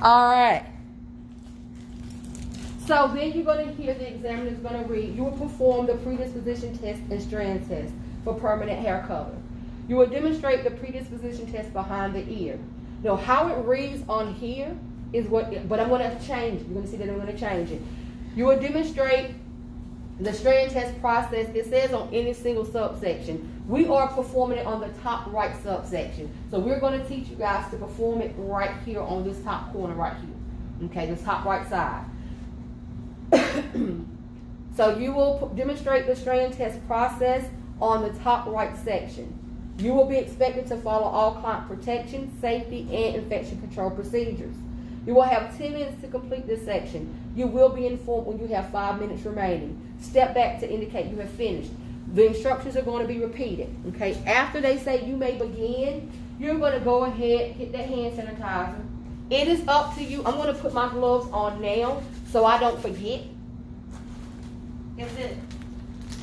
All right. So then you're going to hear the examiner is going to read. You will perform the predisposition test and strand test for permanent hair color. You will demonstrate the predisposition test behind the ear. Now, how it reads on here is but I'm going to change it. You're going to see that I'm going to change it. You will demonstrate the strand test process. It says on any single subsection. We are performing it on the top right subsection. So we're going to teach you guys to perform it right here on this top corner right here. Okay, this top right side. So you will demonstrate the strand test process on the top right section. You will be expected to follow all client protection, safety, and infection control procedures. You will have 10 minutes to complete this section. You will be informed when you have 5 minutes remaining. Step back to indicate you have finished. The instructions are going to be repeated. Okay, after they say you may begin, you're going to go ahead, hit that hand sanitizer. It is up to you. I'm going to put my gloves on now so I don't forget. Is it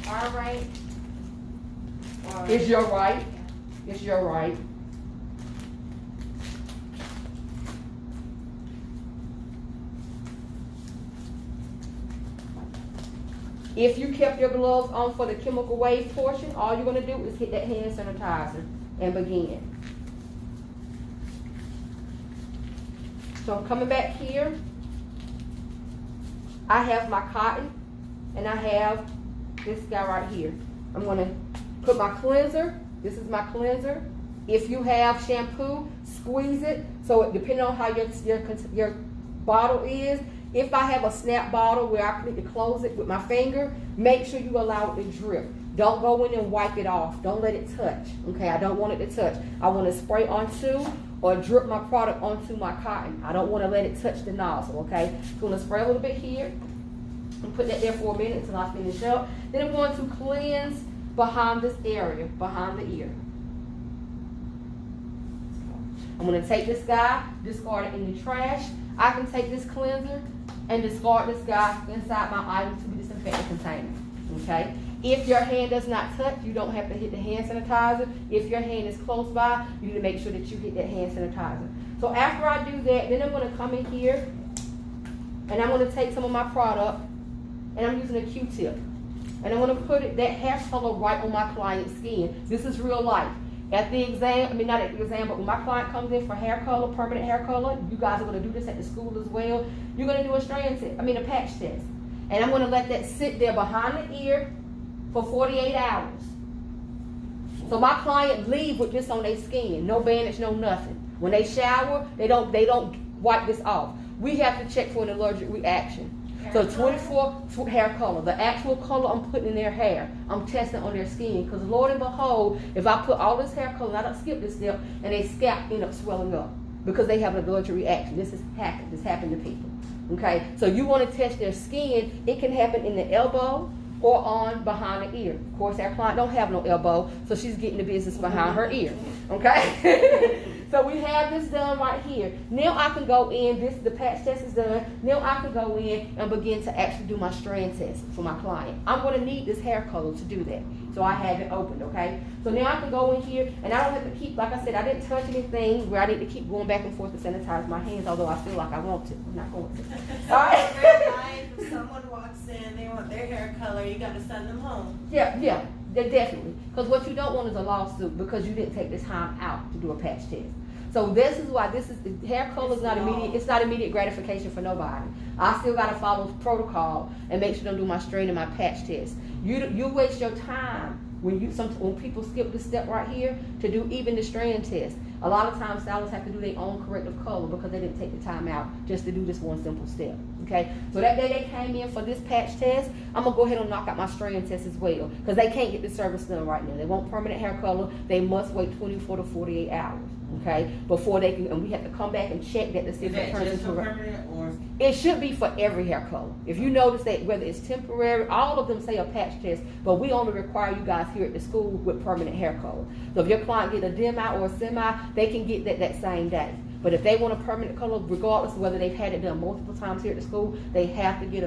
our right? It's your right. It's your right. If you kept your gloves on for the chemical wave portion, all you're going to do is hit that hand sanitizer and begin. So I'm coming back here. I have my cotton and I have this guy right here. I'm going to put my cleanser. This is my cleanser. If you have shampoo, squeeze it. So depending on how your bottle is, if I have a snap bottle where I need to close it with my finger, make sure you allow it to drip. Don't go in and wipe it off. Don't let it touch. Okay, I don't want it to touch. I want to spray onto or drip my product onto my cotton. I don't want to let it touch the nozzle, okay? So I'm going to spray a little bit here and put that there for a minute until I finish up. Then I'm going to cleanse behind this area, behind the ear. I'm going to take this guy, discard it in the trash. I can take this cleanser and discard this guy inside my item to be disinfectant container, okay? If your hand does not touch, you don't have to hit the hand sanitizer. If your hand is close by, you need to make sure that you hit that hand sanitizer. So after I do that, then I'm going to come in here and I'm going to take some of my product and I'm using a Q-tip. And I'm going to put that hair color right on my client's skin. This is real life. At the exam, not at the exam, but when my client comes in for hair color, permanent hair color, you guys are going to do this at the school as well. You're going to do a patch test. And I'm going to let that sit there behind the ear for 48 hours. So my client leave with this on their skin, no bandage, no nothing. When they shower, they don't wipe this off. We have to check for an allergic reaction. So 24 hair color, the actual color I'm putting in their hair, I'm testing on their skin. Because Lord and behold, if I put all this hair color, I don't skip this step, and their scalp end up swelling up because they have an allergic reaction. This has happened. This happened to people. Okay, so you want to test their skin. It can happen in the elbow or on behind the ear. Of course, our client don't have no elbow, so she's getting the business behind her ear. Okay. So we have this done right here. Now I can go in, the patch test is done. Now I can go in and begin to actually do my strand test for my client. I'm going to need this hair color to do that. So I have it opened, okay? So now I can go in here and I don't have to keep, like I said, I didn't touch anything where I need to keep going back and forth to sanitize my hands, although I feel like I want to. I'm not going to. All right. If someone walks in, they want their hair color, you got to send them home. Yeah, definitely. Because what you don't want is a lawsuit because you didn't take the time out to do a patch test. So this is why hair color is not immediate. It's not immediate gratification for nobody. I still got to follow protocol and make sure I do my strain and my patch test. You waste your time when people skip this step right here to do even the strand test. A lot of times stylists have to do their own corrective color because they didn't take the time out just to do this one simple step. Okay, so that day they came in for this patch test, I'm gonna go ahead and knock out my strand test as well because they can't get the service done right now. They want permanent hair color. They must wait 24 to 48 hours. Okay, before they can, and we have to come back and check that to see if it turns into permanent or it should be for every hair color. If you notice that whether it's temporary, all of them say a patch test, but we only require you guys here at the school with permanent hair color. So if your client get a dim out or a semi, they can get that same day. But if they want a permanent color, regardless of whether they've had it done multiple times here at the school, they have to get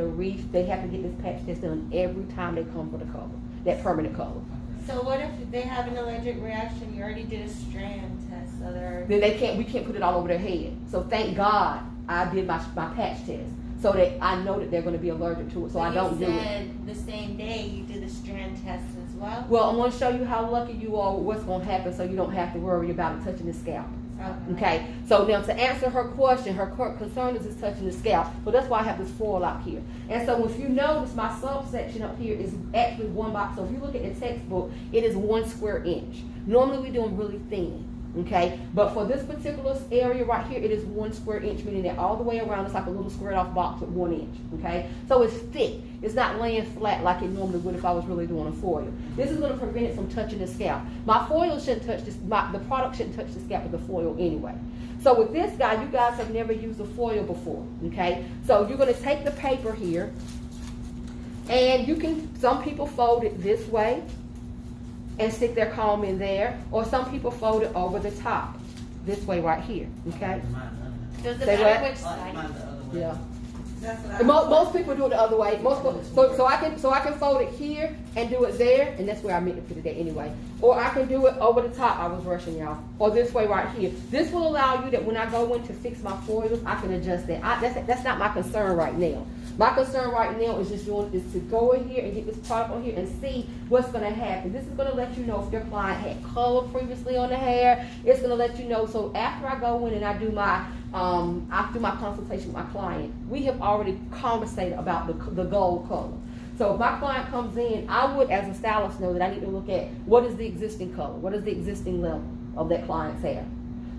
they have to get this patch test done every time they come for the color, that permanent color. So what if they have an allergic reaction? You already did a strand test. so they're. then we can't put it all over their head. So thank God I did my patch test, so that I know that they're going to be allergic to it, so I don't do it. You said the same day you did the Strand test as well? Well, I'm going to show you how lucky you are with what's going to happen, so you don't have to worry about it touching the scalp. Okay, so now to answer her question, her concern is it's touching the scalp. So that's why I have this foil out here. And so if you notice, my subsection up here is actually 1 box. So if you look at the textbook, it is 1 square inch. Normally we do them really thin. Okay, but for this particular area right here, it is 1 square inch, meaning that all the way around it's like a little squared off box with 1 inch. Okay, so it's thick. It's not laying flat like it normally would if I was really doing a foil. This is going to prevent it from touching the scalp. My foil shouldn't touch this. The product shouldn't touch the scalp of the foil anyway. So with this guy, you guys have never used a foil before. Okay, so you're going to take the paper here, and you can. Some people fold it this way and stick their comb in there, or some people fold it over the top, this way right here, okay? Does it Say matter what? which side? Yeah. That's what And most people do it the other way. So I can fold it here and do it there, and that's where I meant to put it at anyway. Or I can do it over the top. I was rushing y'all. Or this way right here. This will allow you that when I go in to fix my foils, I can adjust that. That's not my concern right now. My concern right now is to go in here and get this product on here and see what's going to happen. This is going to let you know if your client had color previously on the hair. It's going to let you know. So after I go in and I do my consultation with my client, we have already conversated about the gold color. So if my client comes in, I would, as a stylist, know that I need to look at what is the existing color, what is the existing level of that client's hair.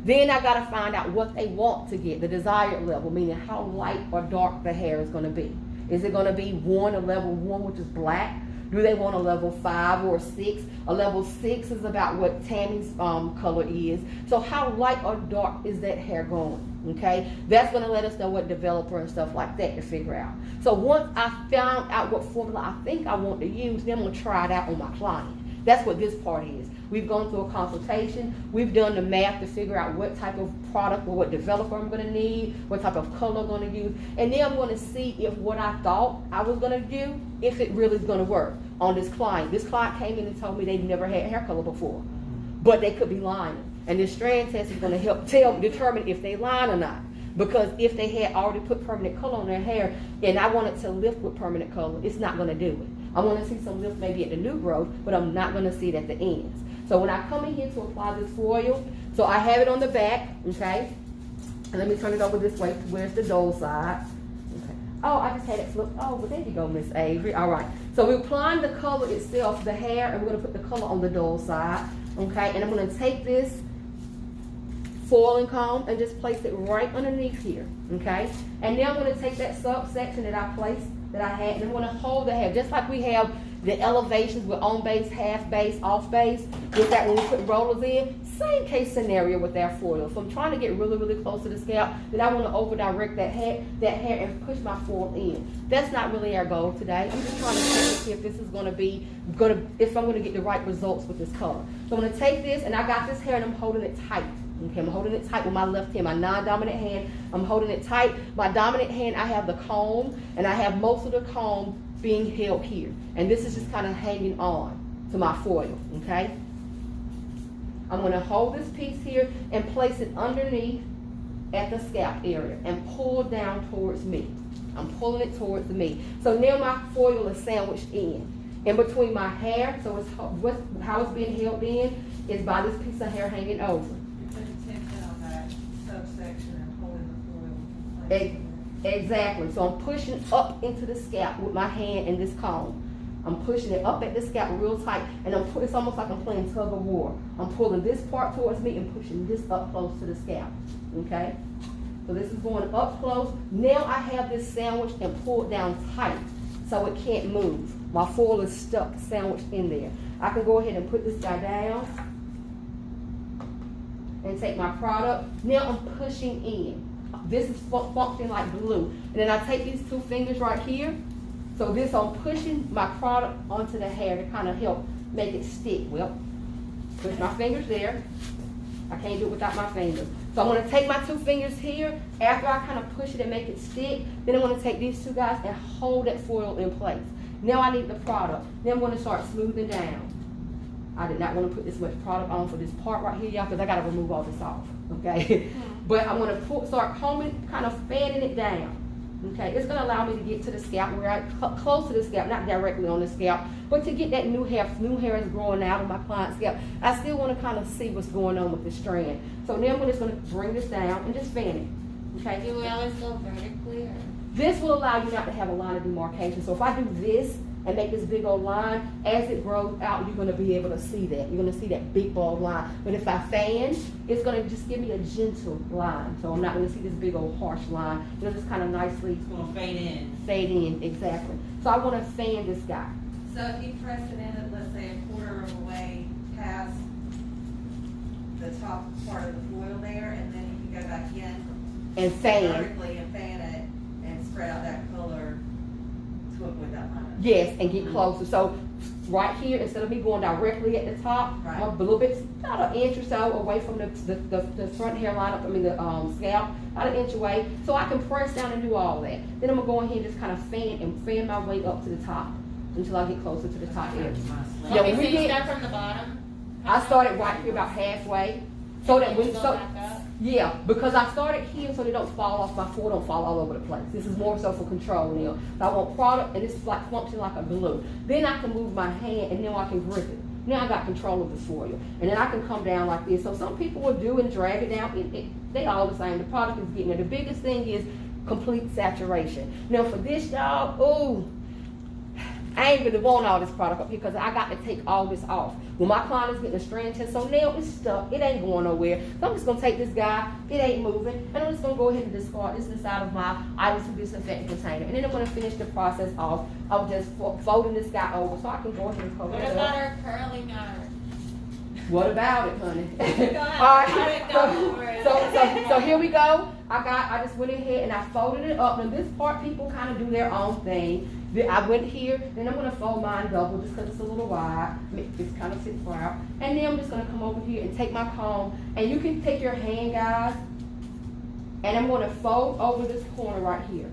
Then I got to find out what they want to get, the desired level, meaning how light or dark the hair is going to be. Is it going to be a level 1, which is black? Do they want a level 5 or 6? A level 6 is about what Tammy's color is. So how light or dark is that hair going? Okay, that's going to let us know what developer and stuff like that to figure out. So once I found out what formula I think I want to use, then I'm going to try it out on my client. That's what this part is. We've gone through a consultation. We've done the math to figure out what type of product or what developer I'm going to need, what type of color I'm going to use. And then I'm going to see if what I thought I was going to do, if it really is going to work on this client. This client came in and told me they've never had hair color before, but they could be lying. And this strand test is going to help determine if they lying or not. Because if they had already put permanent color on their hair and I wanted to lift with permanent color, it's not going to do it. I want to see some lift maybe at the new growth, but I'm not going to see it at the ends. So when I come in here to apply this foil, so I have it on the back, okay? And let me turn it over this way to where it's the dull side. Okay. Oh, I just had it flipped over. There you go, Miss Avery. All right. So we're applying the color itself, the hair, and we're going to put the color on the dull side, okay? And I'm going to take this foiling comb and just place it right underneath here, okay? And now I'm going to take that subsection that I placed, that I had, and I'm going to hold the hair, just like we have the elevations with on base, half base, off base, with that when we put rollers in. Same case scenario with our foil. So I'm trying to get really, really close to the scalp, then I want to over direct that hair and push my foil in. That's not really our goal today. We're just trying to check to see if this is if I'm going to get the right results with this color. So I'm going to take this, and I got this hair and I'm holding it tight. Okay, I'm holding it tight with my left hand, my non-dominant hand. I'm holding it tight. My dominant hand, I have the comb, and I have most of the comb being held here. And this is just kind of hanging on to my foil, okay? I'm going to hold this piece here and place it underneath at the scalp area and pull down towards me. I'm pulling it towards me. So now my foil is sandwiched in between my hair. So it's how it's being held in is by this piece of hair hanging over. Exactly. So I'm pushing up into the scalp with my hand and this comb. I'm pushing it up at the scalp real tight, and it's almost like I'm playing tug of war. I'm pulling this part towards me and pushing this up close to the scalp. Okay? So this is going up close. Now I have this sandwiched and pulled down tight so it can't move. My foil is stuck, sandwiched in there. I can go ahead and put this guy down and take my product. Now I'm pushing in. This is functioning like glue. And then I take these 2 fingers right here. So this, I'm pushing my product onto the hair to kind of help make it stick. Well, push my fingers there. I can't do it without my fingers. So I'm going to take my 2 fingers here. After I kind of push it and make it stick, then I'm going to take these 2 guys and hold that foil in place. Now I need the product. Then I'm going to start smoothing down. I did not want to put this much product on for this part right here, y'all, because I got to remove all this off, okay? But I'm going to start combing, kind of fanning it down, okay? It's going to allow me to get to the scalp, right close to the scalp, not directly on the scalp, but to get that new hair. New hair is growing out of my client's scalp. I still want to kind of see what's going on with the strand. So now I'm just going to bring this down and just fan it, okay? You will always go vertically, or? This will allow you not to have a line of demarcation. So if I do this and make this big old line, as it grows out, you're going to be able to see that. You're going to see that big bold line. But if I fan, it's going to just give me a gentle line. So I'm not going to see this big old harsh line. It'll just kind of nicely It's going to fade in. fade in, exactly. So I want to fan this guy. So if you press it in at, let's say, a quarter of a way past the top part of the foil there, and then you can go back in And fan. vertically and fan it and spread out that color to avoid that line. Yes, and get closer. So right here, instead of me going directly at the top, Right. I'm a little bit, about an inch or so away from the front hairline, the scalp, about an inch away, so I can press down and do all that. Then I'm gonna go ahead and just kind of fan my way up to the top until I get closer to the top area. Yeah, Okay, when so we you get, start from the bottom? I started right here about halfway, so that when, You go so, back up? yeah, because I started here so they don't fall off, my foil don't fall all over the place. This is more so for control now. So I want product, and it's like function like a glue. Then I can move my hand, and then I can grip it. Now I got control of the foil, and then I can come down like this. So some people will do and drag it down. They all the same. The product is getting there. The biggest thing is complete saturation. Now for this, y'all, ooh, I ain't really want all this product up here because I got to take all this off. When my client is getting a strand test, so now it's stuck. It ain't going nowhere. So I'm just going to take this guy. It ain't moving. And I'm just going to go ahead and discard this inside of my items to disinfectant container. And then I'm going to finish the process off of just folding this guy over so I can go ahead and cover What it about up. our curling iron? What about it, honey? Go ahead. All I right. didn't know for it. So here we go. I just went ahead and I folded it up. Now this part, people kind of do their own thing. I went here, then I'm going to fold mine double just because it's a little wide. It kind of sits out. And then I'm just going to come over here and take my comb. And you can take your hand, guys, and I'm going to fold over this corner right here.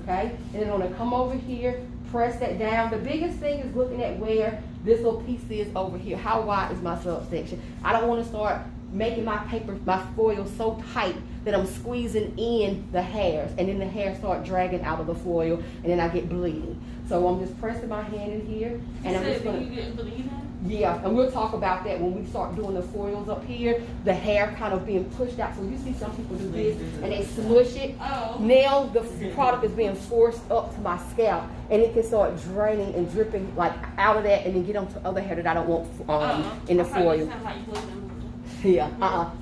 Okay? And then I'm going to come over here, press that down. The biggest thing is looking at where this little piece is over here. How wide is my subsection? I don't want to start making my foil so tight that I'm squeezing in the hairs, and then the hairs start dragging out of the foil, and then I get bleeding. So I'm just pressing my hand in here, and I'm just gonna. You get bleeding? Yeah, and we'll talk about that when we start doing the foils up here. The hair kind of being pushed out. So you see some people do this, and they smush it. Oh. Now the product is being forced up to my scalp, and it can start draining and dripping like out of that, and then get onto other hair that I don't want in the foil. Yeah,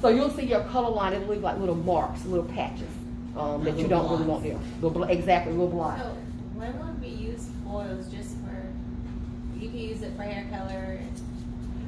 So you'll see your color line, it'll leave like little marks, little patches that you don't really want there. Exactly, little blotch. So when would we use foils just for, you can use it for hair color,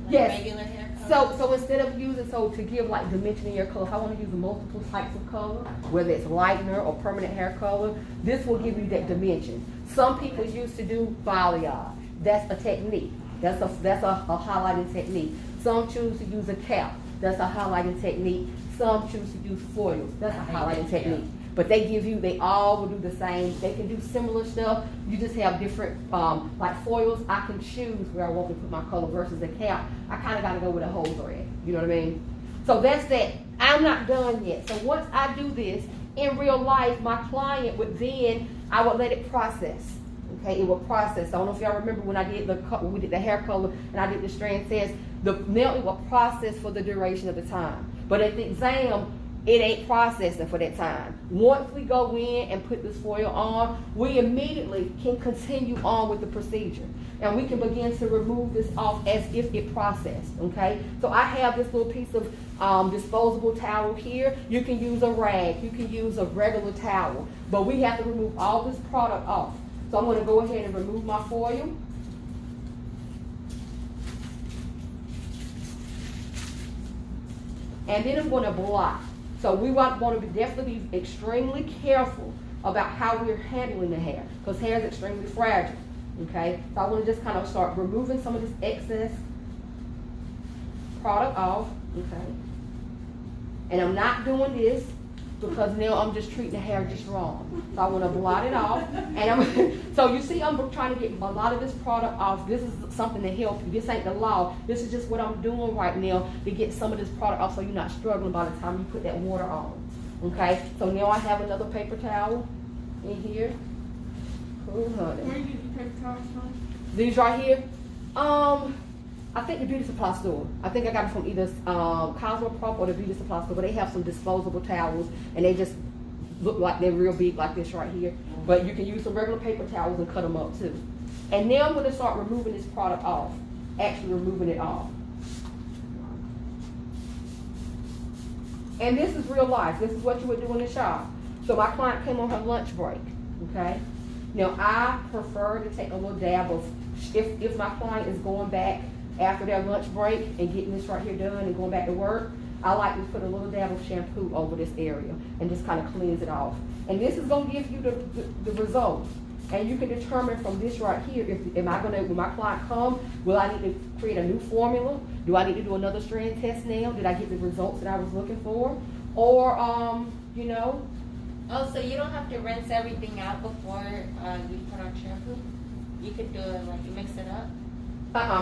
like Yes. regular hair color? So instead of using, to give like dimension in your color, if I want to use multiple types of color, whether it's lightener or permanent hair color, this will give you that dimension. Some people used to do balayage. That's a technique. That's a highlighting technique. Some choose to use a cap. That's a highlighting technique. Some choose to use foils. That's a highlighting technique. But they all will do the same. They can do similar stuff. You just have different, like foils, I can choose where I want to put my color versus a cap. I kind of got to go with a whole thread. You know what I mean? So that's that. I'm not done yet. So once I do this, in real life, my client would then, I would let it process. Okay, it will process. I don't know if y'all remember when we did the hair color and I did the strand test. The nail will process for the duration of the time. But at the exam, it ain't processing for that time. Once we go in and put this foil on, we immediately can continue on with the procedure. And we can begin to remove this off as if it processed, okay? So I have this little piece of disposable towel here. You can use a rag, you can use a regular towel, but we have to remove all this product off. So I'm gonna go ahead and remove my foil. And then I'm gonna block. So we want to definitely be extremely careful about how we're handling the hair, because hair is extremely fragile, okay? So I want to just kind of start removing some of this excess product off, okay? And I'm not doing this because now I'm just treating the hair just wrong. So I want to blot it off. And so you see, I'm trying to get a lot of this product off. This is something to help you. This ain't the law. This is just what I'm doing right now to get some of this product off so you're not struggling by the time you put that water on. Okay, so now I have another paper towel in here. Cool, honey. Where you get your paper towels from? These right here, I think the beauty supply store. I think I got it from either Cosmetology or the beauty supply store, but they have some disposable towels and they just look like they're real big like this right here. But you can use some regular paper towels and cut them up too. And now I'm gonna start removing this product off, actually removing it off. And this is real life. This is what you would do in the shop. So my client came on her lunch break, okay? Now I prefer to take a little dab of, if my client is going back after their lunch break and getting this right here done and going back to work, I like to put a little dab of shampoo over this area and just kind of cleanse it off. And this is gonna give you the results. And you can determine from this right here, am I gonna, when my client come, will I need to create a new formula? Do I need to do another strand test now? Did I get the results that I was looking for? Or, you know. Oh, so you don't have to rinse everything out before you put on shampoo? You could do it like you mix it up?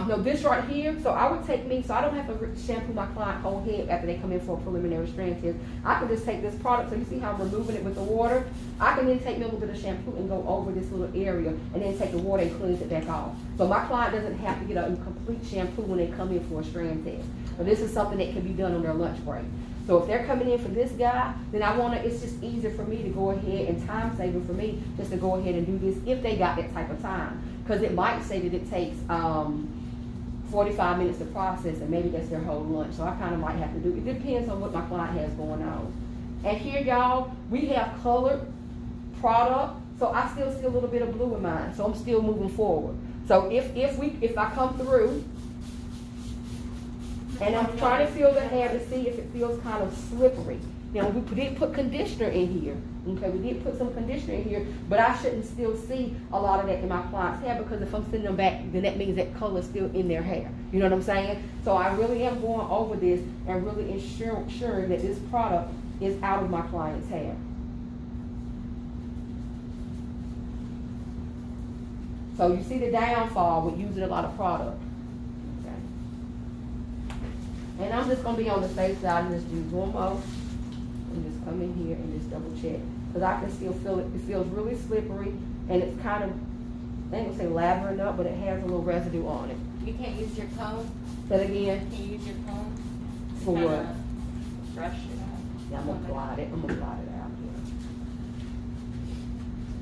No, this right here, so I would take me, so I don't have to shampoo my client whole head after they come in for a preliminary strand test. I can just take this product, so you see how I'm removing it with the water? I can then take me a little bit of shampoo and go over this little area and then take the water and cleanse it back off. So my client doesn't have to get a complete shampoo when they come in for a strand test. But this is something that can be done on their lunch break. So if they're coming in for this guy, then it's just easier for me to go ahead and time saving for me just to go ahead and do this if they got that type of time. Because it might say that it takes 45 minutes to process and maybe that's their whole lunch. So I kind of might have to do it. It depends on what my client has going on. And here, y'all, we have colored product. So I still see a little bit of blue in mine. So I'm still moving forward. So if I come through, and I'm trying to feel the hair to see if it feels kind of slippery. You know, we did put conditioner in here. Okay, we did put some conditioner in here, but I shouldn't still see a lot of that in my client's hair because if I'm sending them back, then that means that color is still in their hair. You know what I'm saying? So I really am going over this and really ensuring that this product is out of my client's hair. So you see the downfall with using a lot of product. And I'm just going to be on the safe side and just use one more. And just come in here and just double check. Because I can still feel it. It feels really slippery. And it's kind of, I ain't going to say lathering up, but it has a little residue on it. You can't use your comb? Say that again. Can you use your comb? For what? Brush it out. Yeah, I'm going to blot it. I'm going to blot it out here.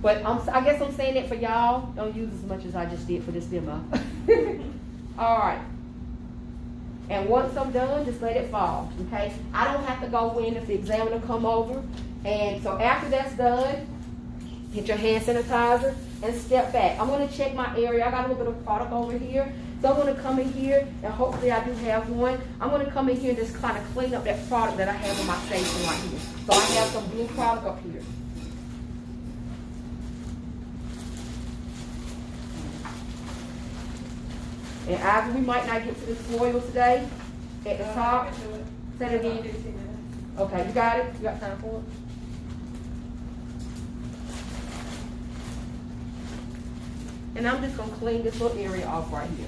But I guess I'm saying that for y'all. Don't use as much as I just did for this demo. All right. And once I'm done, just let it fall, okay? I don't have to go in if the examiner come over. And so after that's done, get your hand sanitizer and step back. I'm gonna check my area. I got a little bit of product over here. So I'm gonna come in here, and hopefully I do have one. I'm gonna come in here and just kind of clean up that product that I have on my station right here. So I have some blue product up here. And Ivy, we might not get to this foil today. At the top. Say it again. Okay, you got it? You got time for it? And I'm just going to clean this little area off right here.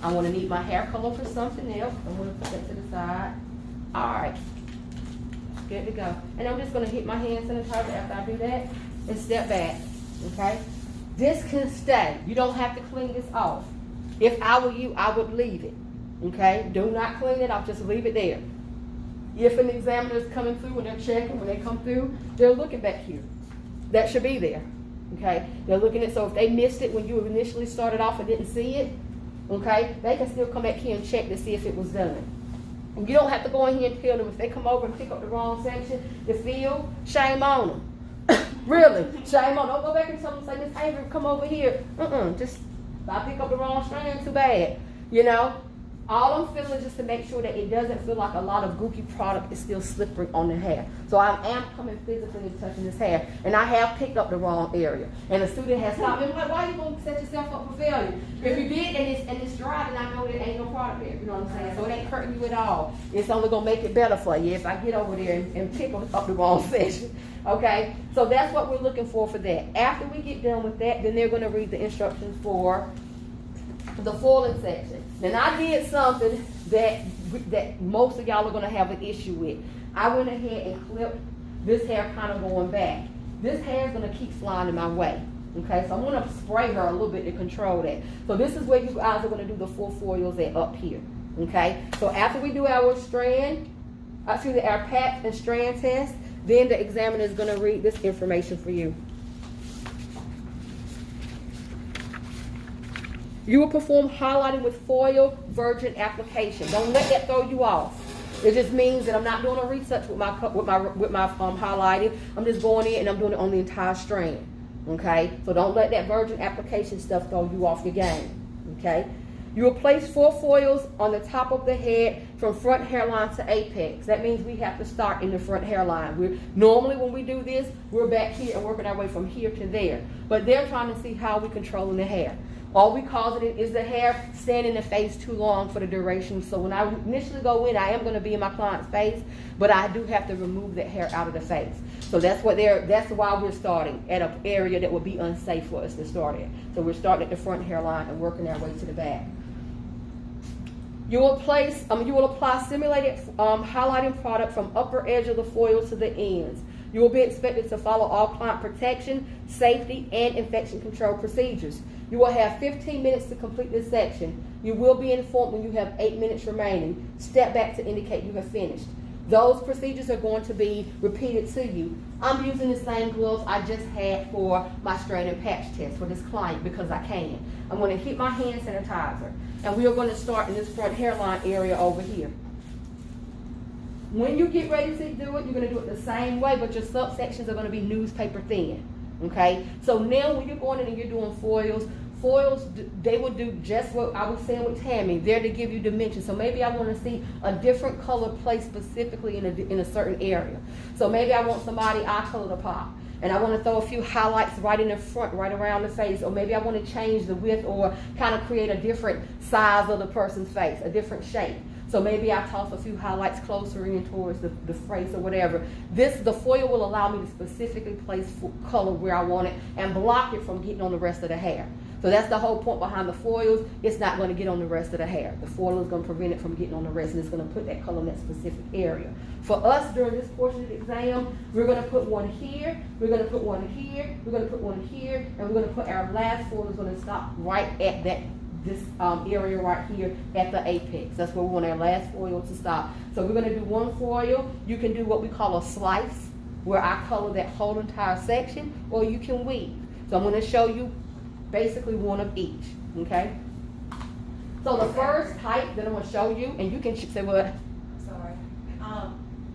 I want to need my hair color for something else. I'm going to put that to the side. All right. Good to go. And I'm just going to hit my hand sanitizer after I do that and step back. Okay? This can stay. You don't have to clean this off. If I were you, I would leave it. Okay? Do not clean it off. Just leave it there. If an examiner is coming through and they're checking, when they come through, they're looking back here. That should be there. Okay? They're looking at, so if they missed it when you initially started off and didn't see it, okay, they can still come back here and check to see if it was done. And you don't have to go in here and tell them if they come over and pick up the wrong section, the field, shame on them. Really, shame on. Don't go back and tell them, say, Miss Avery, come over here. Just, I pick up the wrong strand, too bad. You know, All I'm feeling is just to make sure that it doesn't feel like a lot of gooky product is still slippery on the hair. So I am coming physically and touching this hair. And I have picked up the wrong area. And the student has stopped me. I'm like, why are you going to set yourself up for failure? If you did and it's dry, then I know there ain't no product there. You know what I'm saying? So it ain't hurting you at all. It's only going to make it better for you if I get over there and pick up the wrong section. Okay? So that's what we're looking for that. After we get done with that, then they're going to read the instructions for the foiling section. Then I did something that most of y'all are going to have an issue with. I went ahead and clipped this hair kind of going back. This hair is going to keep flying in my way. Okay, so I'm going to spray her a little bit to control that. So this is where you guys are going to do the full foils at up here. Okay, so after we do our our patch and strand test, then the examiner is going to read this information for you. You will perform highlighting with foil virgin application. Don't let that throw you off. It just means that I'm not doing a retouch with my highlighting. I'm just going in and I'm doing it on the entire strand. Okay, so don't let that virgin application stuff throw you off your game. Okay, you will place 4 foils on the top of the head from front hairline to apex. That means we have to start in the front hairline. Normally when we do this, we're back here and working our way from here to there. But they're trying to see how we're controlling the hair. All we cause it is the hair staying in the face too long for the duration. So when I initially go in, I am going to be in my client's face, but I do have to remove that hair out of the face. So that's why we're starting at an area that would be unsafe for us to start at. So we're starting at the front hairline and working our way to the back. You will apply simulated highlighting product from upper edge of the foil to the ends. You will be expected to follow all client protection, safety, and infection control procedures. You will have 15 minutes to complete this section. You will be informed when you have 8 minutes remaining. Step back to indicate you have finished. Those procedures are going to be repeated to you. I'm using the same gloves I just had for my strand and patch test for this client because I can. I'm going to hit my hand sanitizer, and we are going to start in this front hairline area over here. When you get ready to do it, you're going to do it the same way, but your subsections are going to be newspaper thin. Okay, so now when you're going in and you're doing foils, they will do just what I was saying with Tammy. They're to give you dimension. So maybe I want to see a different color placed specifically in a certain area. So maybe I want somebody eye color to pop, and I want to throw a few highlights right in the front, right around the face. Or maybe I want to change the width or kind of create a different size of the person's face, a different shape. So maybe I toss a few highlights closer in towards the face or whatever. The foil will allow me to specifically place color where I want it and block it from getting on the rest of the hair. So that's the whole point behind the foils. It's not going to get on the rest of the hair. The foil is going to prevent it from getting on the rest, and it's going to put that color in that specific area. For us, during this portion of the exam, we're going to put one here, we're going to put one here, we're going to put one here, and we're going to put our last foil is going to stop right at this area right here at the apex. That's where we want our last foil to stop. So we're going to do one foil. You can do what we call a slice, where I color that whole entire section, or you can weave. So I'm going to show you basically one of each. Okay. So the first type that I'm going to show you, and you can say what? Sorry.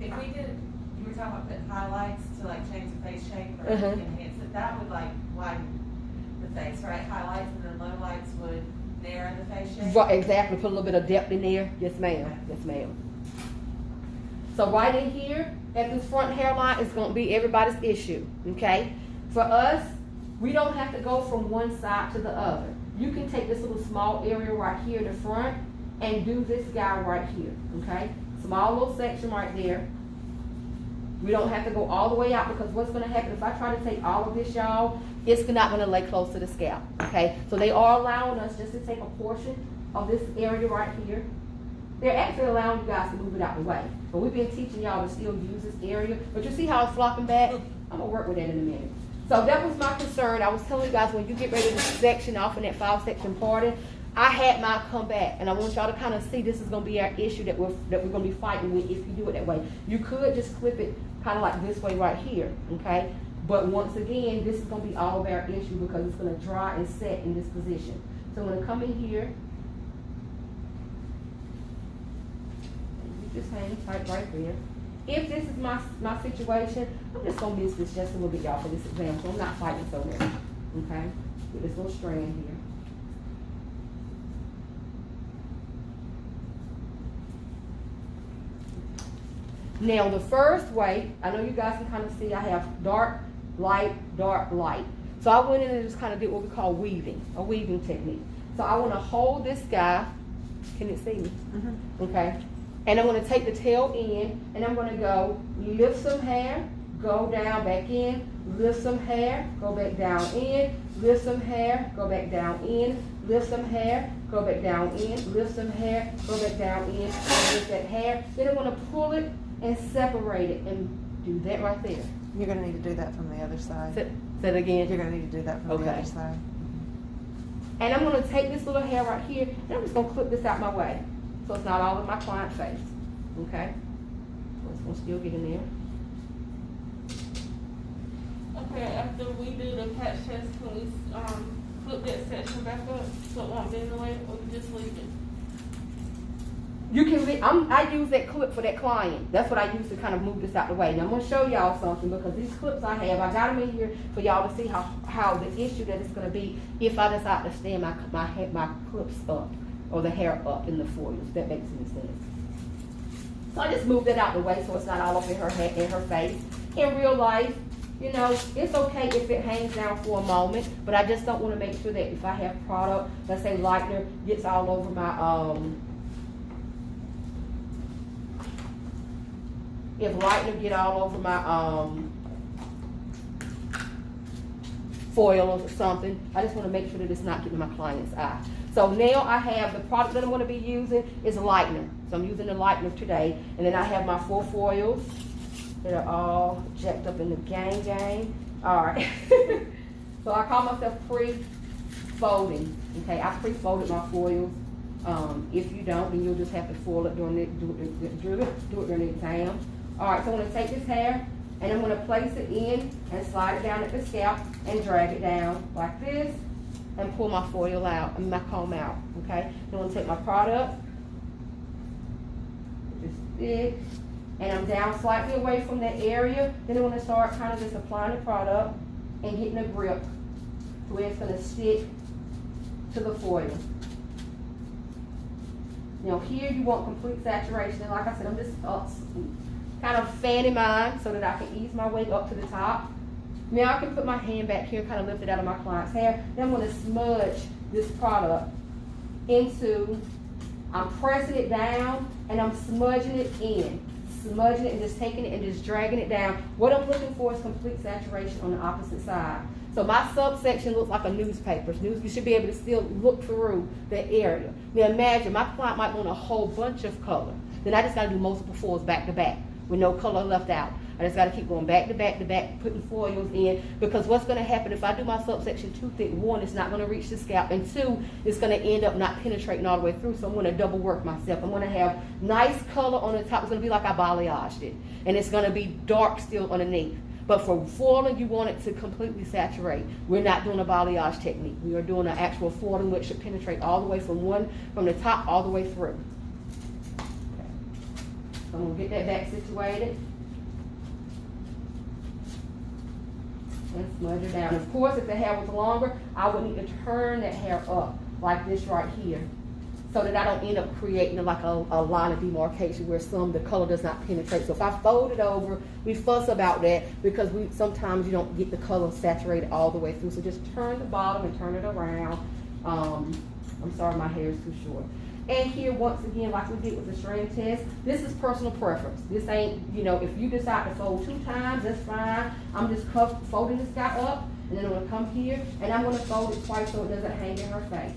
If we did, you were talking about putting highlights to like change the face shape or enhance it. That would like widen the face, right? Highlights and then low lights would narrow the face shape. Right, exactly. Put a little bit of depth in there. Yes, ma'am. Yes, ma'am. So right in here at this front hairline is going to be everybody's issue. Okay. For us, we don't have to go from one side to the other. You can take this little small area right here in the front and do this guy right here, okay? Small little section right there. We don't have to go all the way out, because what's going to happen if I try to take all of this, y'all, it's not going to lay close to the scalp, okay? So they are allowing us just to take a portion of this area right here. They're actually allowing you guys to move it out the way. But we've been teaching y'all to still use this area. But you see how it's flopping back? I'm going to work with that in a minute. So that was my concern. I was telling you guys, when you get ready to section off in that 5-section parting, I had mine come back, and I want y'all to kind of see this is going to be our issue that we're going to be fighting with if you do it that way. You could just clip it kind of like this way right here, okay? But once again, this is going to be all of our issue because it's going to dry and set in this position. So I'm going to come in here. You just hang tight right there. If this is my situation, I'm just going to miss this just a little bit, y'all, for this exam, so I'm not fighting so much, okay? With this little strand here. Now the first way, I know you guys can kind of see I have dark, light, dark, light. So I went in and just kind of did what we call weaving, a weaving technique. So I want to hold this guy, can you see me? Mm-hmm. Okay. And I'm going to take the tail in, and I'm going to go lift some hair, go down, back in, lift some hair, go back down in, lift some hair, go back down in, lift some hair, go back down in, lift some hair, go back down in, and lift that hair. Then I'm going to pull it and separate it and do that right there. You're gonna need to do that from the other side. Say that again. You're gonna need to do that from Okay. the other side. And I'm going to take this little hair right here, and I'm just going to clip this out my way, so it's not all in my client's face. Okay? So it's going to still get in there. Okay, after we do the patch test, can we flip that section back up so it won't be in the way, or you just leave it? You can I use that clip for that client. That's what I use to kind of move this out the way. Now I'm going to show y'all something, because these clips I have, I got them in here for y'all to see how the issue that it's going to be if I decide to stand my clips up or the hair up in the foils, if that makes any sense. So I just moved it out the way so it's not all up in her head, in her face. In real life, you know, it's okay if it hangs down for a moment, but I just don't want to make sure that if I have product, let's say lightener, gets all over my if lightener get all over my foil or something, I just want to make sure that it's not getting in my client's eye. So now I have the product that I'm going to be using is lightener. So I'm using the lightener today, and then I have my 4 foils that are all jacked up in the gang. All right. So I call myself pre-folding. Okay, I pre-folded my foils. If you don't, then you'll just have to foil it during the exam. All right, so I'm going to take this hair, and I'm going to place it in and slide it down at the scalp and drag it down like this and pull my foil out, and my comb out, okay? Then I'm going to take my product, just stick, and I'm down slightly away from that area. Then I'm going to start kind of just applying the product and getting a grip to where it's going to stick to the foil. Now here you want complete saturation, and like I said, I'm just kind of fanning mine so that I can ease my way up to the top. Now I can put my hand back here and kind of lift it out of my client's hair. Then I'm going to smudge this product into, I'm pressing it down and I'm smudging it in. Smudging it and just taking it and just dragging it down. What I'm looking for is complete saturation on the opposite side. So my subsection looks like a newspaper. You should be able to still look through the area. Now imagine my client might want a whole bunch of color. Then I just got to do multiple foils back to back with no color left out. I just got to keep going back to back to back, putting foils in, because what's going to happen if I do my subsection too thick, 1, it's not going to reach the scalp, and 2, it's going to end up not penetrating all the way through, so I'm going to double work myself. I'm going to have nice color on the top. It's going to be like I balayaged it, and it's going to be dark still underneath. But for foiling, you want it to completely saturate. We're not doing a balayage technique. We are doing an actual foiling, which should penetrate all the way from the top all the way through. Okay. So I'm going to get that back situated. And smudge it down. Of course, if the hair was longer, I would need to turn that hair up like this right here, so that I don't end up creating like a line of demarcation where the color does not penetrate. So if I fold it over, we fuss about that because sometimes you don't get the color saturated all the way through. So just turn the bottom and turn it around. I'm sorry, my hair is too short. And here, once again, like we did with the Strand test, this is personal preference. This ain't, if you decide to fold 2 times, that's fine. I'm just folding this guy up, and then I'm going to come here, and I'm going to fold it twice so it doesn't hang in her face.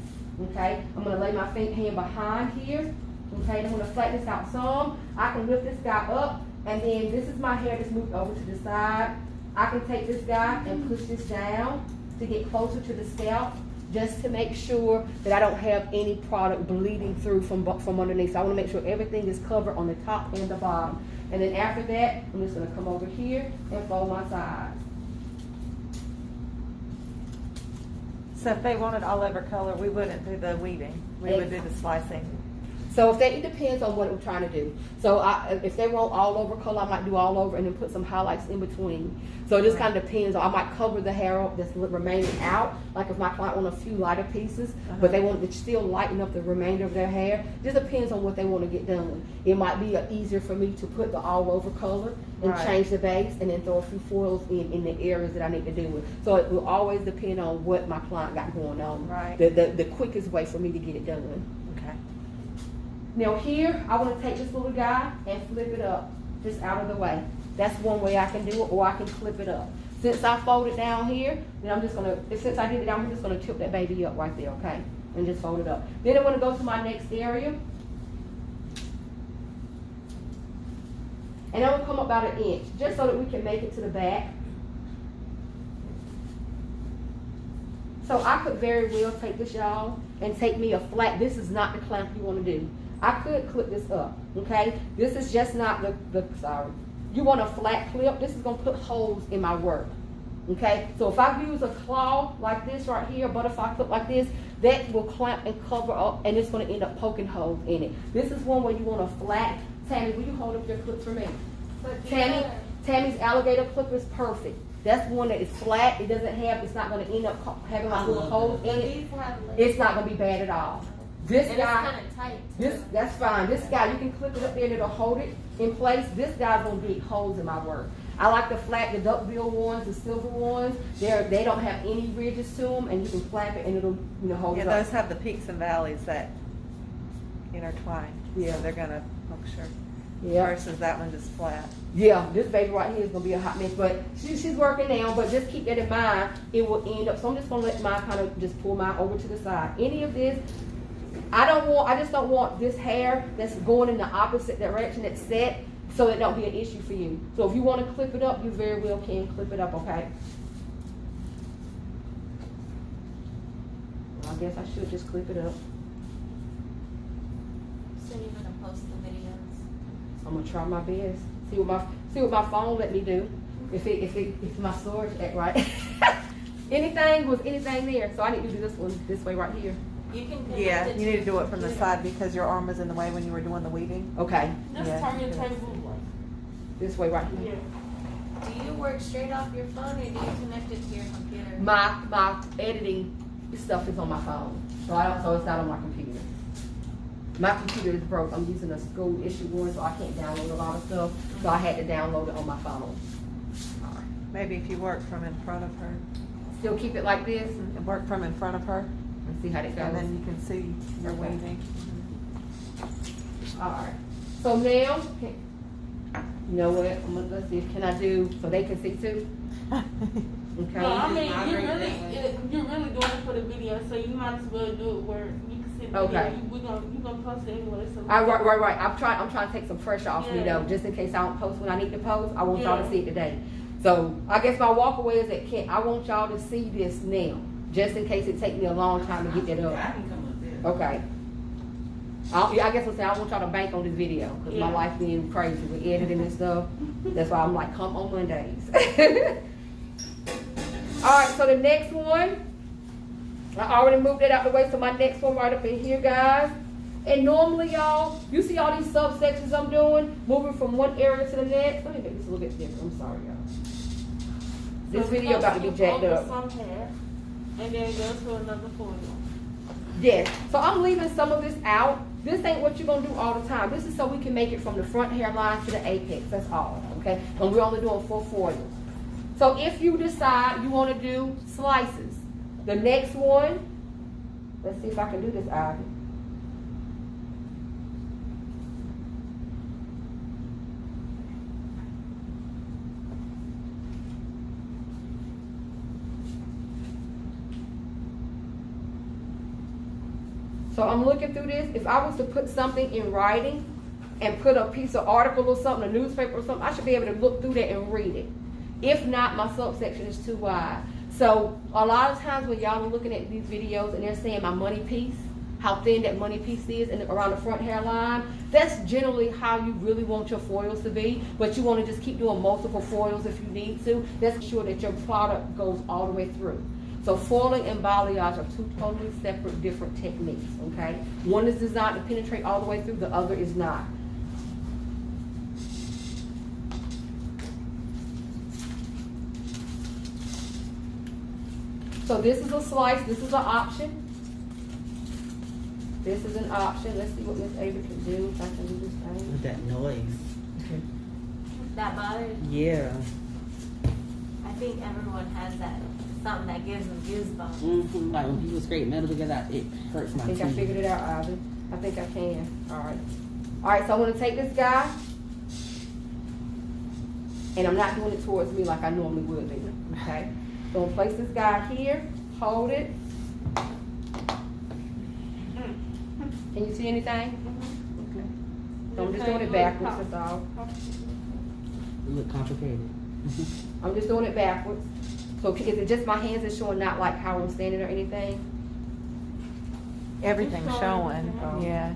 Okay? I'm going to lay my hand behind here. Okay? And I'm going to flatten this out some. I can lift this guy up, and then this is my hair that's moved over to the side. I can take this guy and push this down to get closer to the scalp, just to make sure that I don't have any product bleeding through from underneath. So I want to make sure everything is covered on the top and the bottom. And then after that, I'm just going to come over here and fold my sides. So if they wanted all over color, we wouldn't do the weaving. We would do the slicing. So it depends on what I'm trying to do. So if they want all over color, I might do all over and then put some highlights in between. So it just kind of depends. I might cover the hair that's remaining out, like if my client want a few lighter pieces, but they want to still lighten up the remainder of their hair. Just depends on what they want to get done. It might be easier for me to put the all over color and change the base and then throw a few foils in the areas that I need to do it. So it will always depend on what my client got going on. Right. The quickest way for me to get it done. Okay. Now here, I want to take this little guy and flip it up, just out of the way. That's one way I can do it, or I can flip it up. Since I fold it down here, then I'm just gonna, since I did it down, I'm just gonna tip that baby up right there, okay? And just fold it up. Then I'm gonna go to my next area. And I'm gonna come up about 1 inch, just so that we can make it to the back. So I could very well take this, y'all, and take me a flat. This is not the clamp you want to do. I could clip this up, okay? This is just not sorry. You want a flat clip. This is going to put holes in my work, okay? So if I use a claw like this right here, a butterfly clip like this, that will clamp and cover up, and it's going to end up poking holes in it. This is one where you want a flat. Tammy, will you hold up your clips for me? Tammy's alligator clip is perfect. That's one that is flat. It doesn't have, it's not going to end up having like little holes in it. It's not going to be bad at all. This and guy, it's kind of tight. that's fine. This guy, you can clip it up there and it'll hold it in place. This guy's going to dig holes in my work. I like the flat, the duckbill ones, the silver ones. They don't have any ridges to them, and you can flap it and it'll, hold it up. Those have the peaks and valleys that intertwine. Yeah. So they're gonna puncture. Yeah. Versus that one just flat. Yeah, this baby right here is gonna be a hot mess, but she's working now. But just keep that in mind. It will end up. So I'm just gonna let mine kind of just pull mine over to the side. Any of this, I just don't want this hair that's going in the opposite direction that's set, so it don't be an issue for you. So if you want to clip it up, you very well can clip it up. Okay. Well, I guess I should just clip it up. So you're gonna post the videos? I'm gonna try my best. See what my phone let me do. If my storage act right. anything there. So I need to do this way right here. You can connect Yeah, it you need to do it from the computer. side because your arm was in the way when you were doing the weaving. Okay. Just Yeah. turn your table This way right here. yeah. Do you work straight off your phone or do you connect it to your computer? My editing stuff is on my phone, so it's not on my computer. My computer is broke. I'm using a school issue one, so I can't download a lot of stuff. So I had to download it on my phone. Maybe if you work from in front of her. Still keep it like this And work from in front of her. and see how it goes. And then you can see your Okay. weaving. All right. So now, you know what? Let's see. Can I do so they can see too? Okay. No, I mean, Just you're migrate really doing it for the video, so you might as well do it where you can see the Okay. video. You're gonna post it anyway. So Right. I'm trying to take some pressure off me Yeah. though, just in case I don't post when I need to post. I want y'all to Yeah. see it today. So I guess my walkaway is that I want y'all to see this now, just in case it takes me a long time to get that up. Okay. I guess I'll say I want y'all to bank on this video because my Yeah. life being crazy with editing and stuff. That's why I'm like, come on Mondays. All right, so the next one, I already moved it out the way, so my next one right up in here, guys. And normally, y'all, you see all these subsections I'm doing, moving from one area to the next. Let me make this a little bit different. I'm sorry, y'all. This So video about to be jacked over up. some hair, and then go to another foil. Yes, so I'm leaving some of this out. This ain't what you're gonna do all the time. This is so we can make it from the front hairline to the apex. That's all, okay? And we're only doing 4 foils. So if you decide you want to do slices, the next one, let's see if I can do this, Ivy. So I'm looking through this. If I was to put something in writing and put a piece of article or something, a newspaper or something, I should be able to look through that and read it. If not, my subsection is too wide. So a lot of times when y'all are looking at these videos and they're saying my money piece, how thin that money piece is and around the front hairline, that's generally how you really want your foils to be. But you want to just keep doing multiple foils if you need to. That's sure that your product goes all the way through. So foiling and balayage are two totally separate, different techniques, okay? One is designed to penetrate all the way through, the other is not. So this is a slice, this is an option. This is an option. Let's see what Miss Ava can do, if I can do this thing. With that noise. That bothers. Yeah. I think everyone has that, something that gives them goosebumps. Mm-hmm. Like when people scrape metal together, it hurts my I think I teeth. figured it out, Ivy. I think I can. Alright. Alright, so I'm gonna take this guy. And I'm not doing it towards me like I normally would be. Okay? So I'm gonna place this guy here, hold it. Can you see anything? Okay. So I'm just doing it backwards, that's all. It look complicated. I'm just doing it backwards. So is it just my hands is showing, not like how I'm standing or anything? Everything's It's showing, showing. yeah.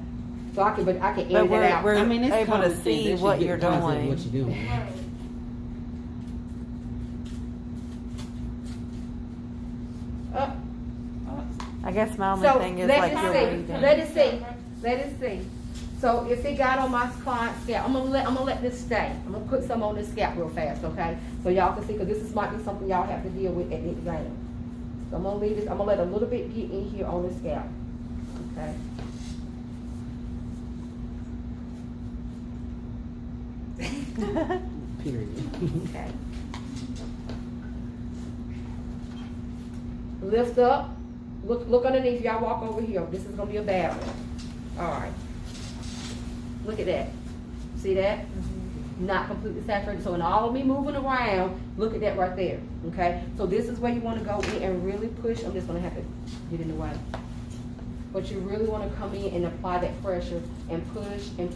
So I can, but I can But edit it out. we're I mean, it's able to common sense. see They should what get you're the concept of doing. What you're doing. Right. Up. I guess my only So thing is let like it you're see. reading. Let it see. Let it see. So if it got on my client's scalp, I'm gonna let this stay. I'm gonna put some on this scalp real fast, okay? So y'all can see, because this might be something y'all have to deal with at the exam. So I'm gonna leave this. I'm gonna let a little bit get in here on the scalp, okay? Period. Okay. Lift up. Look underneath. Y'all walk over here. This is gonna be a bad one. All right. Look at that. See that? Not completely saturated. So in all of me moving around, look at that right there. Okay. So this is where you want to go in and really push. I'm just gonna have to get in the way. But you really want to come in and apply that pressure and push in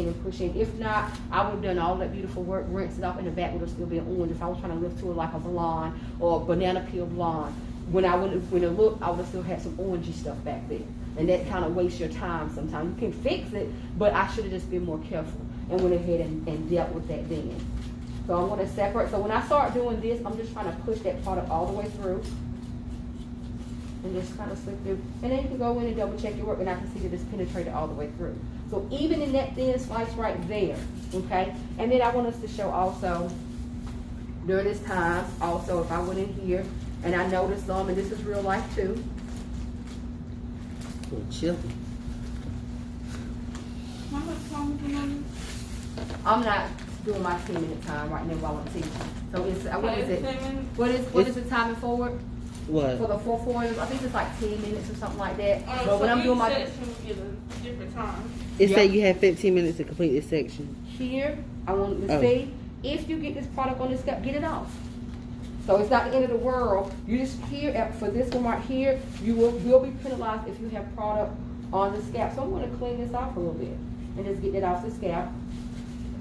and push in. If not, I would have done all that beautiful work, rinse it off, and the back would have still been orange if I was trying to lift to it like a blonde or a banana peel blonde. When it looked, I would have still had some orangey stuff back there. And that kind of wastes your time sometimes. You can fix it, but I should have just been more careful and went ahead and dealt with that then. So I'm going to separate. So when I start doing this, I'm just trying to push that product all the way through. And just kind of slip through. And then you can go in and double check your work, and I can see that it's penetrated all the way through. So even in that thin slice right there, okay? And then I want us to show also, during this time, also if I went in here, and I noticed and this is real life too. A little chilly. How much time is it on? I'm not doing my 10-minute time right now while I'm teaching. So it's, what is it? 10 minutes? What is the timing for it? What? For the 4 foils? I think it's like 10 minutes or something like that. Oh, But so when I'm doing my, section will get a different time. It Yeah. said you had 15 minutes to complete this section. here, I want to Oh. see, if you get this product on this scalp, get it off. So it's not the end of the world. You just here, for this one right here, you will be penalized if you have product on the scalp. So I'm gonna clean this off a little bit and just get it off the scalp.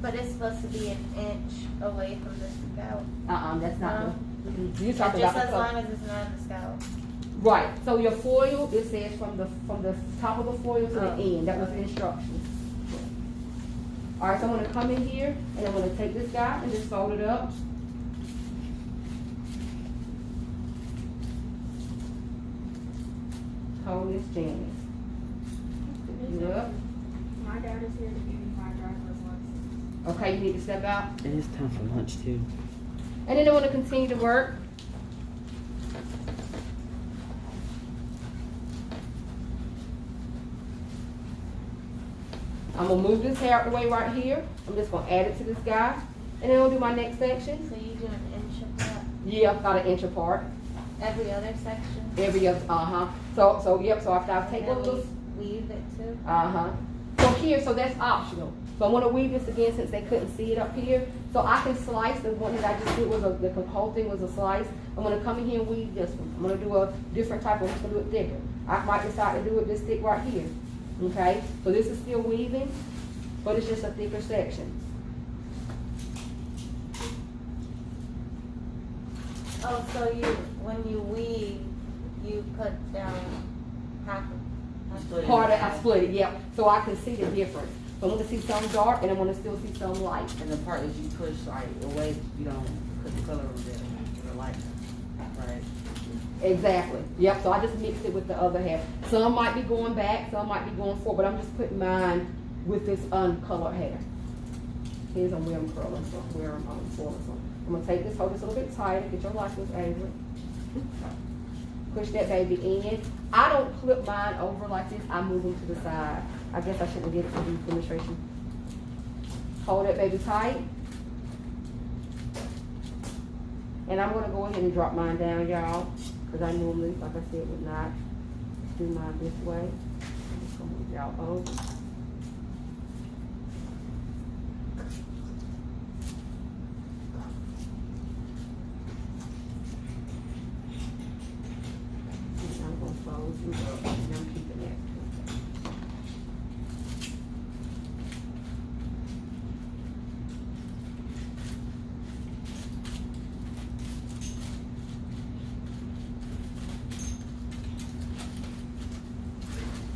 But it's supposed to be an inch away from the scalp. That's not No. the, you're talking Just about as the, long as it's not in the scalp. right. So your foil, it says from the top of the foil to the Oh, end. That was the okay. instructions. All right, so I'm gonna come in here and I'm gonna take this guy and just fold it up. Hold this, Janice. You up? My dad is here to give me my driver's license. Okay, you need to step out. And it's time for lunch too. And then I want to continue to work. I'm gonna move this hair out the way right here. I'm just gonna add it to this guy. And then I'll do my next section. So you do an inch of that Yeah, about an inch apart. every other section. Every other, So yep, so after I take And one then of those, weave it too. So here, so that's optional. So I'm gonna weave this again since they couldn't see it up here. So I can slice, the one that I just did was the whole thing was a slice. I'm gonna come in here and weave this one. I'm gonna do a different type of, I'm just gonna do it thicker. I might decide to do it this thick right here. Okay, so this is still weaving, but it's just a thicker section. Oh, so when you weave, you put down half of Part of, I split it, yep, so I can see the difference. So I'm gonna see some dark and I'm gonna still see some light. And the part that you push right away, you don't put the color on the light. Right. Exactly, yep, so I just mixed it with the other half. Some might be going back, some might be going forward, but I'm just putting mine with this uncolored hair. Here's on where I'm curling from, where I'm foiling from. I'm gonna take this, hold this a little bit tighter, get your license, Avery. Push that baby in. I don't clip mine over like this, I move them to the side. I guess I shouldn't have did it for the demonstration. Hold that baby tight. And I'm gonna go ahead and drop mine down, y'all, because I normally, like I said, would not do mine this way. I'm just gonna move y'all over. And I'm gonna fold you up, and I'm keeping that.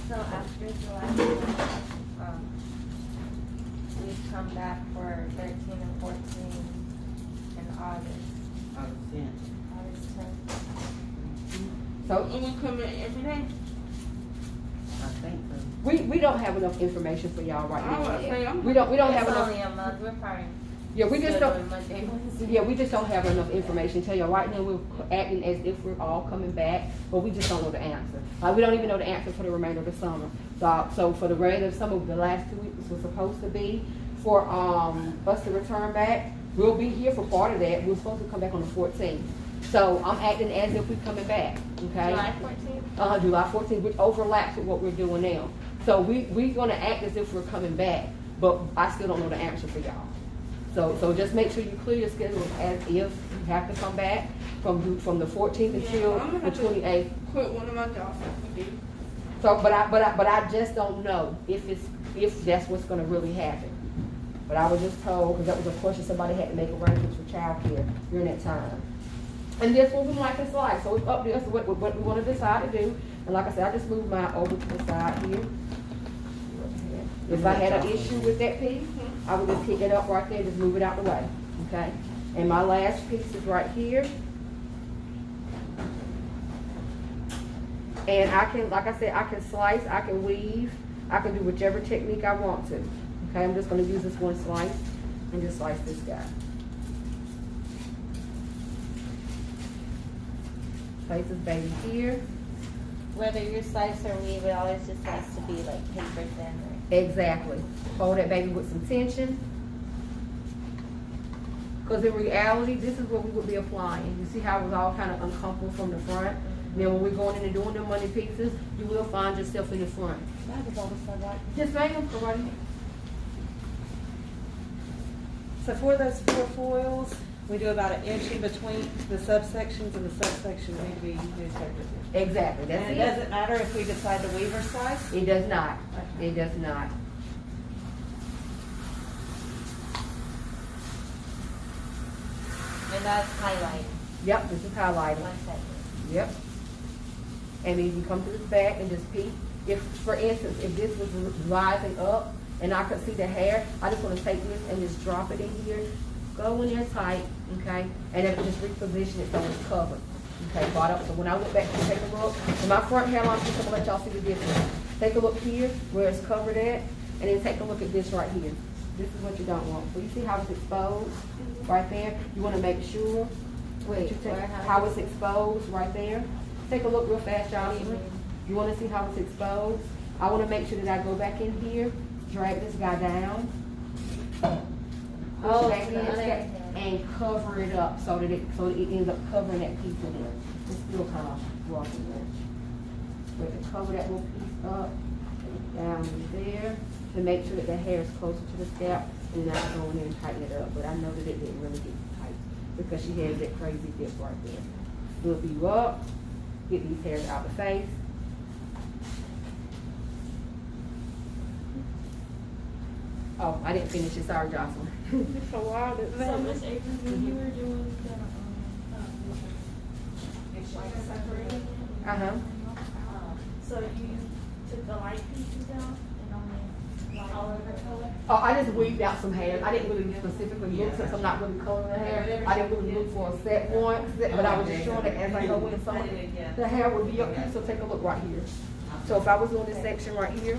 So after July, we've come back for 13 and 14 in August. August 10th. So And we come in every day. I think so. we don't have enough information for y'all right I now. would say I'm. We don't have It's enough. only a month, we're probably. Yeah, we just still don't. doing Monday, Wednesday. Yeah, we just don't have enough information. Tell you right now, we're acting as if we're all coming back, but we just don't know the answer. Like we don't even know the answer for the remainder of the summer. So for the remainder of summer, the last 2 weeks was supposed to be for us to return back. We'll be here for part of that. We're supposed to come back on the 14th. So I'm acting as if we're coming back. Okay. July 14th? July 14th, which overlaps with what we're doing now. So we're gonna act as if we're coming back, but I still don't know the answer for y'all. So just make sure you clear your schedule as if you have to come back from the 14th until I'm gonna the have to 28th. Quit one of my jobs. So, but I just don't know if that's what's gonna really happen. But I was just told, because that was a question somebody had to make arrangements for childcare during that time. And this one we like to slide, so it's up to us what we wanna decide to do. And like I said, I just moved mine over to the side here. If I had an issue with that piece, I would just pick it up right there, just move it out the way, okay? And my last piece is right here. And I can, like I said, I can slice, I can weave, I can do whichever technique I want to. Okay, I'm just gonna use this one slice and just slice this guy. Place this baby here. Whether you're slice or weave, it always just has to be like paper thin, right? Exactly. Hold that baby with some tension. Because in reality, this is what we would be applying. You see how it was all kind of uncomfortable from the front? Then when we're going in and doing the money pieces, you will find yourself in the front. Yes, ma'am. Go right ahead. So for those 4 foils, we do about 1 inch in between the subsections, and the subsections need to be newspaper. Exactly. That's And it it. doesn't matter if we decide to weave or slice? It does not. It does not. And that's highlighted. Yep, this is highlighted. 1 second. Yep. And then you come to this back and just peek. If, for instance, if this was rising up and I could see the hair, I just want to take this and just drop it in here. Go in there tight, okay? And then just reposition it so it's covered. Okay, brought up. So when I look back and take a look, and my front hairline, I'm gonna let y'all see the difference. Take a look here where it's covered at, and then take a look at this right here. This is what you don't want. So you see how it's exposed right there? You want to make sure that you take how it's exposed right there. Take a look real fast, Jocelyn. You want to see how it's exposed? I want to make sure that I go back in here, drag this guy down, push back in, and cover it up so that it ends up covering that piece in there. It's still kind of rough in there. But to cover that little piece up, down there, to make sure that the hair is closer to the scalp, and not go in there and tighten it up. But I know that it didn't really get tight because she has that crazy dip right there. Flip you up, get these hairs out of the face. Oh, I didn't finish it. Sorry, Jocelyn. It's a wild So, advantage. Miss Avery, when you were doing the, like separating it, Uh-huh. so you took the light pieces out and only light all over color? Oh, I just weaved out some hair. I didn't really specifically look, since I'm not really coloring the hair. I didn't really look for a set one, but I was just showing that as I go in, some of the hair would be up here, so take a look right here. So if I was doing this section right here,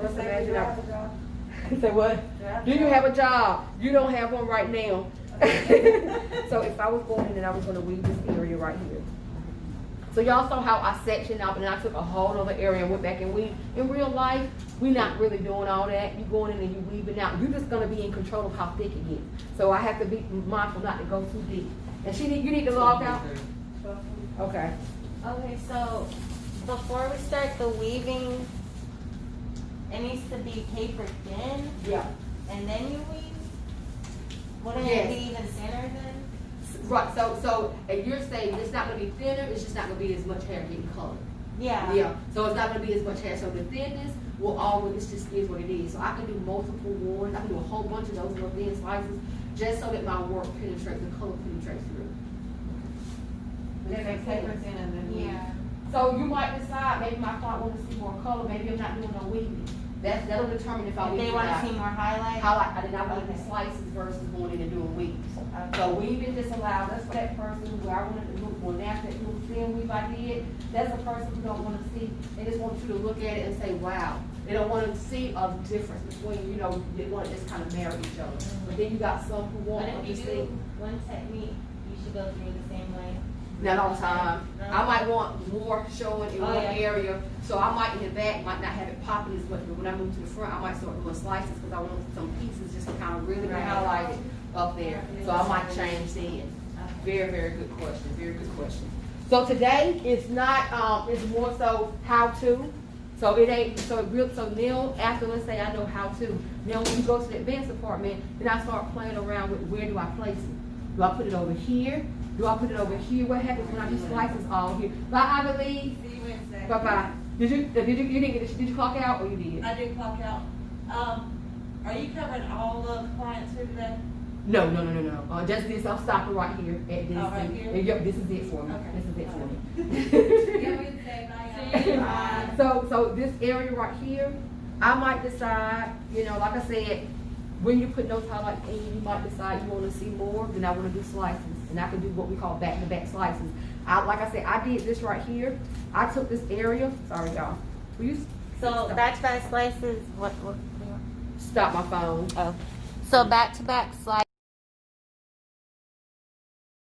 let's imagine I say what? Do you have a job? You don't have one right now. So if I was going in and I was gonna weave this area right here. So y'all saw how I sectioned out and then I took a whole other area and went back and weave. In real life, we're not really doing all that. You going in and you weaving out. You're just gonna be in control of how thick it gets. So I have to be mindful not to go too deep. And you need to log out? Okay. Okay, so before we start the weaving, it needs to be paper thin, Yeah. and then you weave? Wouldn't Yes. it be even thinner then? Right, so if you're saying it's not gonna be thinner, it's just not gonna be as much hair getting colored. Yeah. Yeah, so it's not gonna be as much hair, so the thinness will always, it just is what it is. So I can do multiple ones, I can do a whole bunch of those little thin slices, just so that my work penetrates, the color penetrates through. Then they paper thin and then we. Yeah. So you might decide, maybe my client wants to see more color, maybe I'm not doing no weaving. That'll determine if I If weave they or want to not. see more highlights? I did not want to do Okay. slices versus going in and doing weaves. So weaving just allows us for that person who I wanted to look more natural, that little thin weave I did, that's a person who don't want to see, they just want you to look at it and say, wow. They don't want to see a difference between, they want to just kind of marry each other. But then you got some who want But to if you just do think, one technique, you should go through the same way. not all the time. No. I might want more showing in Oh, one yeah. area, so I might in the back might not have it popping as much, but when I move to the front, I might start doing slices because I want some pieces just to kind of really be Right. highlighted up there. So I might change then. Very, very good question, very good question. So today, it's not, it's more so how to. So it ain't, so now, after let's say I know how to, now when you go to the advanced department, then I start playing around with where do I place it? Do I put it over here? Do I put it over here? What happens when I do slices all here? Bye, I believe. See you Wednesday. Bye-bye. Did you didn't get it, did you clock out or you did? I did clock out. Are you covering all the clients here today? No. Just this, I'm stopping right here at this. Oh, right here? Yep, this is it for me. Okay. This is it for me. See you Wednesday. Bye. See you. Bye. So this area right here, I might decide, like I said, when you put those highlights in, you might decide you want to see more, then I want to do slices. And I can do what we call back-to-back slices. Like I said, I did this right here. I took this area, sorry y'all. Will you So back-to-back slices, what? stop my phone? Oh. So back-to-back slices.